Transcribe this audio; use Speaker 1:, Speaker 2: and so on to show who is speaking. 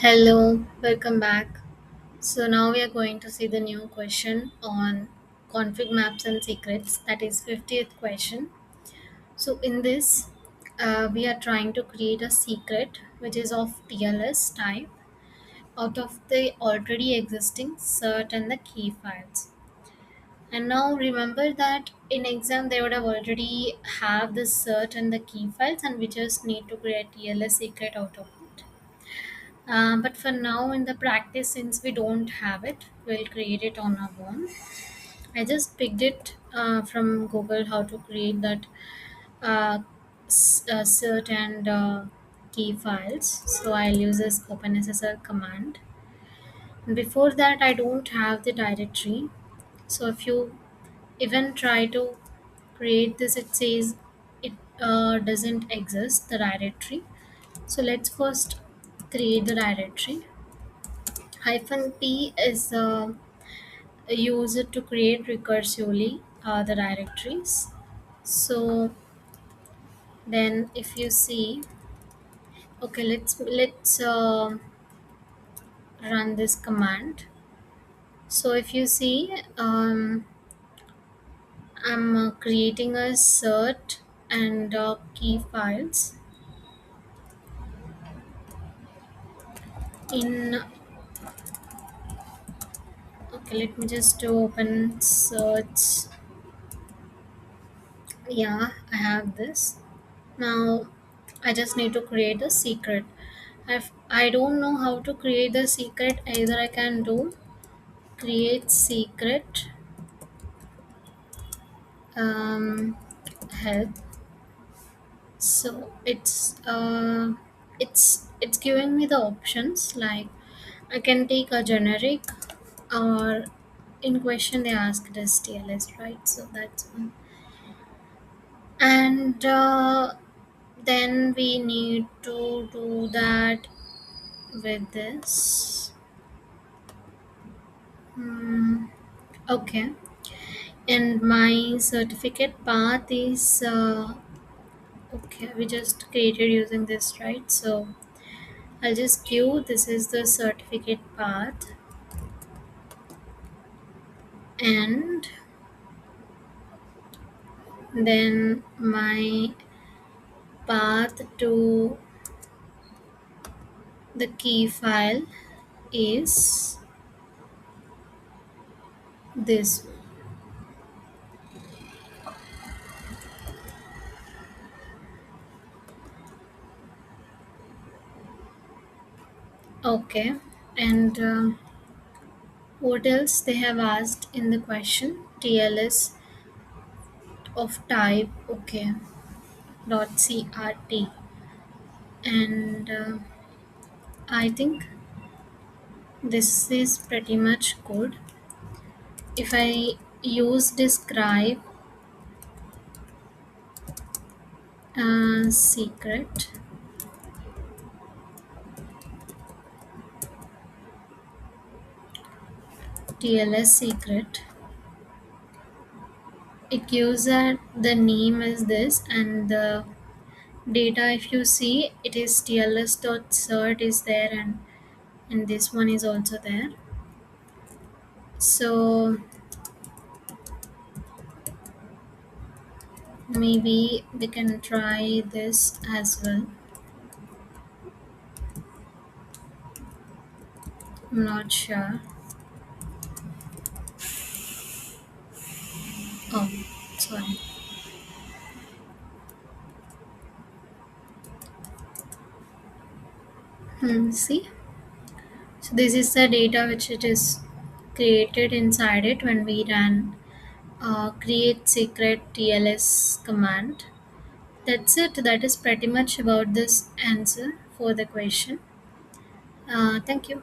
Speaker 1: Hello, welcome back. So now we are going to see the new question on config maps and secrets, that is 50th question. So in this, we are trying to create a secret which is of TLS type out of the already existing cert and the key files. And now remember that in exam they would have already have the cert and the key files, and we just need to create TLS secret out of it. But for now, in the practice, since we don't have it, we'll create it on our own. I just picked it from Google how to create that cert and key files. So I'll use this OpenSSL command. And before that, I don't have the directory. So if you even try to create this, it says it doesn't exist, the directory. So let's first create the directory. Hyphen p is used to create recursively the directories. So then if you see, okay, let's run this command. So if you see, I'm creating a cert and key files in. Okay, let me just open search. Yeah, I have this. Now I just need to create a secret. I don't know how to create the secret. Either I can do create secret um, help. So it's giving me the options, like I can take a generic, or in question they asked us TLS, right? So that's one. And then we need to do that with this. Okay, and my certificate path is okay, we just created using this, right? So I'll just give this is the certificate path, and then my path to the key file is this. Okay, and what else they have asked in the question? TLS of type, okay, dot CRT, and I think this is pretty much good. If I use describe secret, TLS secret, it gives that the name is this, and the data, if you see, it is tls.cert is there, and this one is also there. So maybe we can try this as well. I'm not sure. Oh, sorry. See, so this is the data which it is created inside it when we ran create secret TLS command. That's it. That is pretty much about this answer for the question. Thank you.